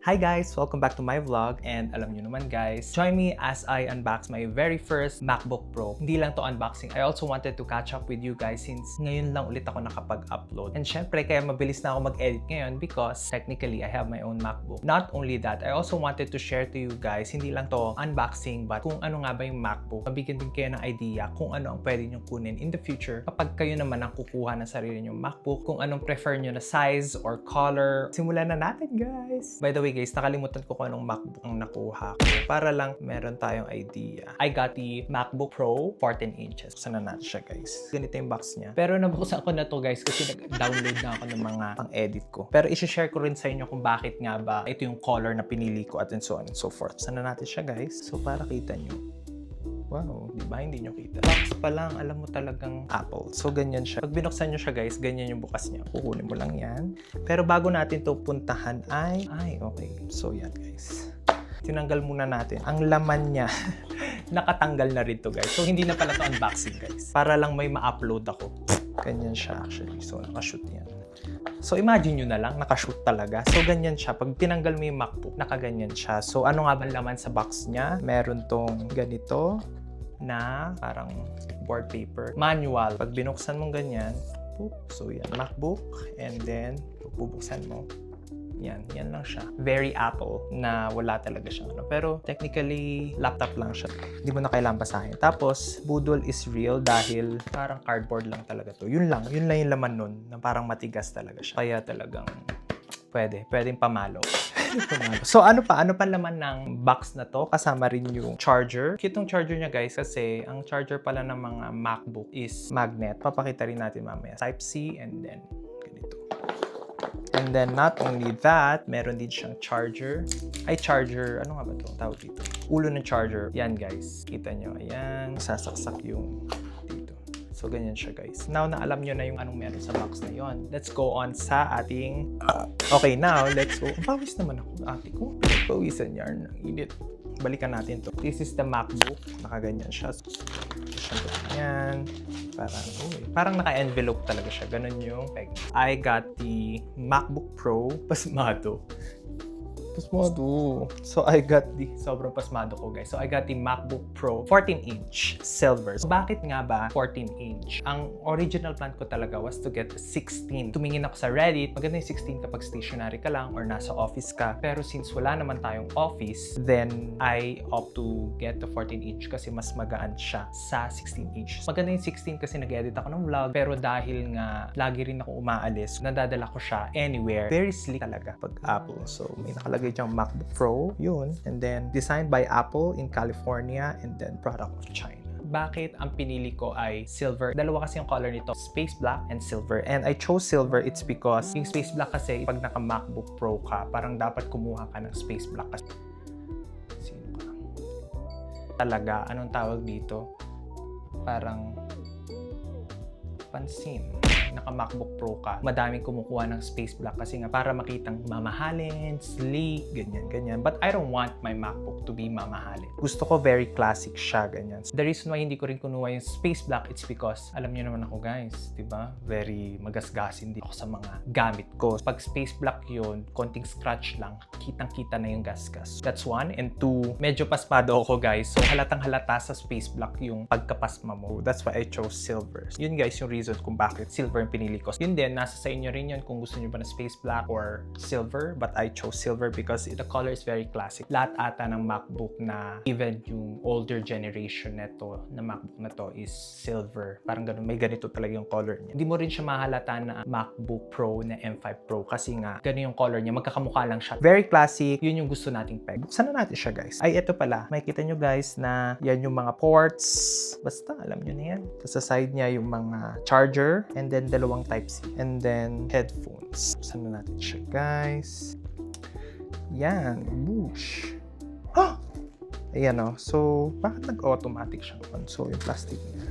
Hi guys! Welcome back to my vlog, and alam nyo naman guys, join me as I unbox my very first MacBook Pro. Hindi lang to unboxing, I also wanted to catch up with you guys since ngayon lang ulit ako nakapag-upload. And syempre, kaya mabilis na ako mag-edit ngayon because technically I have my own MacBook. Not only that, I also wanted to share to you guys, hindi lang to unboxing, but kung ano nga ba yung MacBook. Mabigyan din kayo ng idea kung ano ang pwede nyo kunin in the future kapag kayo naman ang kukuha ng sarili nyo MacBook, kung anong prefer nyo na size or color. Simulan na natin guys! By the way guys, nakalimutan ko kung anong MacBook ang nakuha ko para lang meron tayong idea. I got the MacBook Pro 14 inches. Sana natin siya guys. Ganito yung box niya. Pero nabuksan ko na to guys kasi nag-download na ako ng mga pang-edit ko. Pero isi-share ko rin sa inyo kung bakit nga ba ito yung color na pinili ko at so on and so forth. Sana natin siya guys. So para kita nyo. Wow, di ba? Hindi nyo kita. Box pa lang, alam mo talagang Apple. So, ganyan siya. Pag binuksan nyo siya, guys, ganyan yung bukas niya. Kukunin mo lang yan. Pero bago natin to puntahan ay okay. So, yan, guys. Tinanggal muna natin. Ang laman niya, nakatanggal na rin to, guys. So, hindi na pala to unboxing, guys. Para lang may ma-upload ako. Ganyan siya, actually. So, nakashoot yan. So, imagine nyo na lang, nakashoot talaga. So, ganyan siya. Pag tinanggal mo yung MacBook, nakaganyan siya. So, ano nga ba laman sa box niya? Meron tong ganito na parang board paper. Manual. Pag binuksan mong ganyan, so yan, MacBook. And then, bubuksan mo. Yan lang siya. Very Apple na wala talaga siyang ano. Pero technically, laptop lang siya. Hindi mo na kailangan basahin. Tapos, budol is real dahil parang cardboard lang talaga to. Yun lang yung laman nun na parang matigas talaga siya. Kaya talagang pwedeng pamalo. So ano pa laman ng box na to? Kasama rin yung charger. Cute yung charger niya guys kasi ang charger pala ng mga MacBook is magnet. Papakita rin natin mamaya. Type-C and then ganito. And then not only that, meron din siyang charger. Charger, ano nga ba to? Tawag dito. Ulo ng charger. Yan guys. Kita nyo. Ayan. Sasaksak yung dito. So, ganyan siya guys. Now na alam nyo na yung anong meron sa box na yon. Let's go on sa ating... Okay, now, let's go. Pawis naman ako. Ate ko. Pawisan yarn. Init. Balikan natin to. This is the MacBook. Nakaganyan siya. Yan. Parang naka-envelope talaga siya. Ganun yung peg. I got the MacBook Pro. Pasmado. So, I got the... Sobrang pasmado ko, guys. So, I got the MacBook Pro 14-inch silver. So, bakit nga ba 14-inch? Ang original plan ko talaga was to get 16. Tumingin ako sa Reddit. Maganda yung 16 kapag stationary ka lang or nasa office ka. Pero since wala naman tayong office, then I opt to get the 14-inch kasi mas magaan siya sa 16-inch. Maganda yung 16 kasi nag-edit ako ng vlog. Pero dahil nga lagi rin ako umaalis, nadadala ko siya anywhere. Very sleek talaga pag Apple. So, may nakalagay yung MacBook Pro, yun. And then, designed by Apple in California and then product of China. Bakit ang pinili ko ay silver? Dalawa kasi yung color nito, space black and silver. And I chose silver, it's because yung space black kasi, pag naka-MacBook Pro ka, parang dapat kumuha ka ng space black kasi. Sino ka? Talaga, anong tawag dito? Parang pansin. Naka-MacBook Pro ka, madaming kumukuha ng space black kasi nga para makitang mamahalin, sleek, ganyan. But I don't want my MacBook to be mamahalin. Gusto ko very classic siya, ganyan. The reason why hindi ko rin kunuha yung space black, it's because, alam niyo naman ako guys, diba? Very magasgasin din ako sa mga gamit ko. Pag space black yun, konting scratch lang, kitang-kita na yung gasgas. That's one. And two, medyo paspado ako guys. So halatang halata sa space black yung pagkapasma mo. That's why I chose silver. Yun guys yung reason kung bakit silver yung pinili ko. Yun din, nasa sa inyo rin yun kung gusto nyo ba na space black or silver. But I chose silver because the color is very classic. Lahat ata ng MacBook na even yung older generation neto na MacBook na to is silver. Parang ganun, may ganito talaga yung color niya. Hindi mo rin siya mahalata na MacBook Pro na M5 Pro kasi nga ganun yung color niya. Magkakamukha lang siya. Very classic. Yun yung gusto nating peg. Buksan na natin siya guys. Ito pala. Makikita nyo guys na yan yung mga ports. Basta, alam nyo na yan. Sa side niya yung mga charger and then dalawang Type-C. And then, headphones. Buksan na natin siya, guys. Yan. Boosh. Ayan o. So, bakit nag-automatic siya? So, yung plastic niya.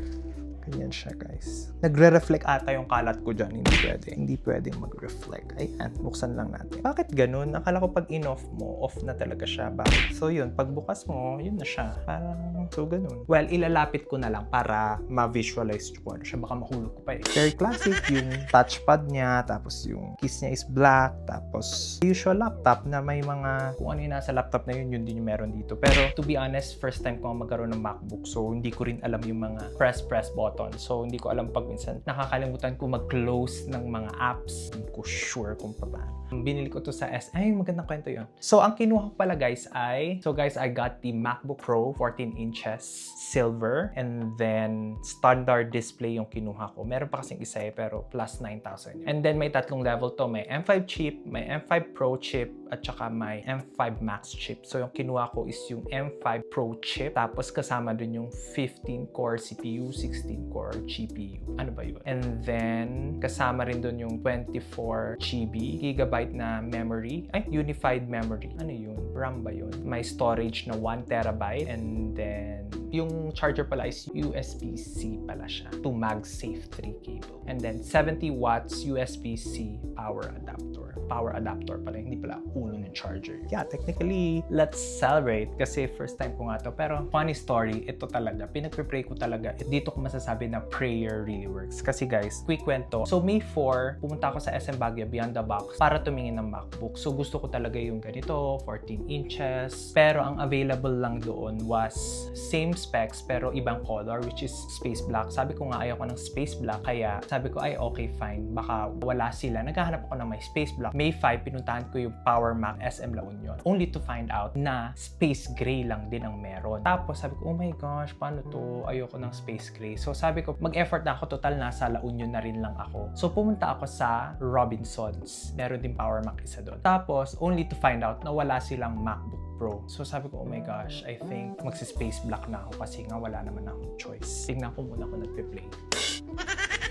Ganyan siya, guys. Nagre-reflect ata yung kalat ko dyan. Hindi pwede. Hindi pwedeng mag-reflect. Ayan, buksan lang natin. Bakit ganun? Akala ko pag in-off mo, off na talaga siya. Bakit? So yun, pag bukas mo, yun na siya. Parang, so ganun. Well, ilalapit ko na lang para ma-visualize ko ano siya. Baka mahulog ko pa eh. Very classic yung touchpad niya. Tapos yung case niya is black. Tapos usual laptop na may mga, kung ano yung nasa laptop na yun, yun din yung meron dito. Pero to be honest, first time ko magkaroon ng MacBook. So hindi ko rin alam yung mga press button. So, hindi ko alam pag minsan nakakalimutan ko mag-close ng mga apps. Hindi ko sure kung paano. Binili ko to sa Ay, magandang kwento yun. So, ang kinuha ko pala guys ay, I got the MacBook Pro 14 inches silver and then standard display yung kinuha ko. Meron pa kasing isa pero plus 9,000. And then may tatlong level to. May M5 chip, may M5 Pro chip, at saka may M5 Max chip. So, yung kinuha ko is yung M5 Pro chip. Tapos kasama dun yung 15-core CPU, 16-core GPU. Ano ba yun? And then, kasama rin dun yung 24 GB na memory. Ay, unified memory. Ano yun? RAM ba yun? May storage na 1 terabyte. And then, yung charger pala is USB-C pala siya. To MagSafe 3 cable. And then, 70 watts USB-C power adapter. Power adapter pala. Hindi pala ulo ng charger. Yeah, technically, let's celebrate kasi first time ko nga to. Pero, funny story, ito talaga. Pinagpe-pray ko talaga. Dito ko masasabi na prayer really works. Kasi guys, quick kwento. So, May 4, pumunta ako sa SM Baguio Beyond the Box para tumingin ng MacBook. So, gusto ko talaga yung ganito, 14 inches. Pero, ang available lang doon was same specs pero ibang color which is space black. Sabi ko nga ayaw ko ng space black. Kaya, sabi ko ay okay fine. Baka wala sila. Naghahanap ako ng may space black. May 5, pinuntahan ko yung Power Mac SM La Union. Only to find out na space gray lang din ang meron. Tapos, sabi ko, oh my gosh, paano to? Ayoko ng space gray. So, sabi ko, mag-effort na ako. Total, nasa La Union na rin lang ako. So, pumunta ako sa Robinsons. Meron din Power Mac isa doon. Tapos, only to find out na wala silang MacBook Pro. So, sabi ko, oh my gosh, I think magsi-space black na ako kasi nga wala naman akong choice. Tingnan ko muna kung nagpe-play.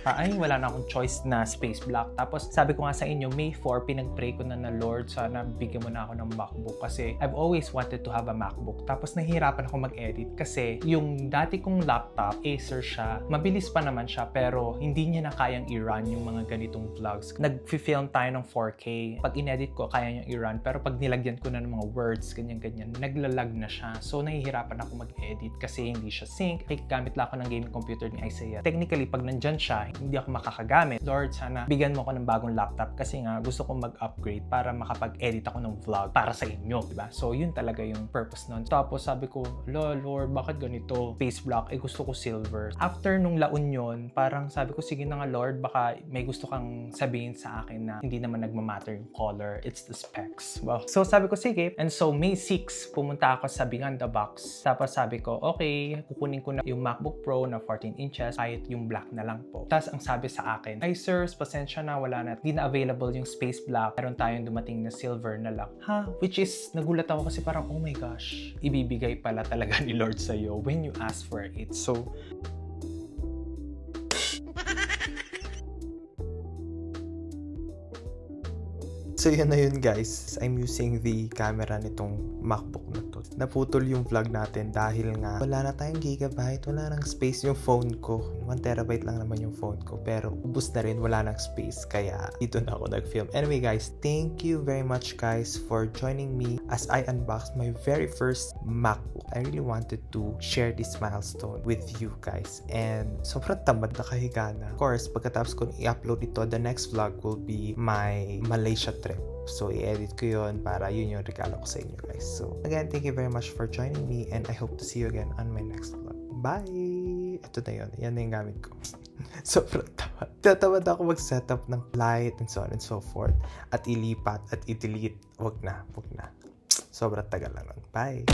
Ay, wala na akong choice na space black. Tapos, sabi ko nga sa inyo, May 4, pinag-pray ko na Lord, sana bigyan mo na ako ng MacBook kasi I've always wanted to have a MacBook. Tapos, nahihirapan ako mag-edit kasi yung dati kong laptop, Acer siya, mabilis pa naman siya pero hindi niya na kayang i-run yung mga ganitong vlogs. Nag-film tayo ng 4K. Pag in-edit ko, kaya niyang i-run pero pag nilagyan ko na ng mga words, ganyan-ganyan, naglalag na siya. So, nahihirapan ako mag-edit kasi hindi siya sync. Gamit lang ako ng gaming computer ni Isaiah. Technically, pag nandyan siya, hindi ako makakagamit. Lord, sana bigyan mo ako ng bagong laptop kasi nga gusto kong mag-upgrade para makapag-edit ako ng vlog para sa inyo, diba? So, yun talaga yung purpose nun. Tapos, sabi ko, Lord, bakit ganito? Space black, gusto ko silver. After nung La Union, parang sabi ko, sige na nga, Lord, baka may gusto kang sabihin sa akin na hindi naman nagmamatter yung color. It's the specs. Well, so sabi ko, sige. And so, May 6, pumunta ako sa Beyond the Box. Tapos sabi ko, okay, kukunin ko na yung MacBook Pro na 14 inches, kahit yung black na lang po. Tapos, ang sabi sa akin, ay sirs, pasensya na, wala na. Hindi na available yung space black. Meron tayong dumating na silver na lang. Ha? Which is, nagulat ako kasi parang, oh my gosh, ibibigay pala talaga ni Lord sa'yo when you ask for it. So, so yun na yun guys, I'm using the camera nitong MacBook na to. Naputol yung vlog natin dahil nga wala na tayong gigabyte, wala nang space yung phone ko. 1 terabyte lang naman yung phone ko pero ubus na rin, wala nang space kaya dito na ako nag-film. Anyway guys, thank you very much guys for joining me as I unbox my very first MacBook. I really wanted to share this milestone with you guys and sobrang tamad na kahiga na. Of course, pagkatapos ko i-upload ito, the next vlog will be my Malaysia trip. So, i-edit ko yun para yun yung regalo ko sa inyo guys. So, again, thank you very much for joining me and I hope to see you again on my next vlog. Bye! Ito na yun. Yan na yung gamit ko. Sobrang tamad. Tatamad ako mag-setup ng light and so on and so forth. At ilipat at i-delete. Wag na. Sobrang tagal lang nun. Bye!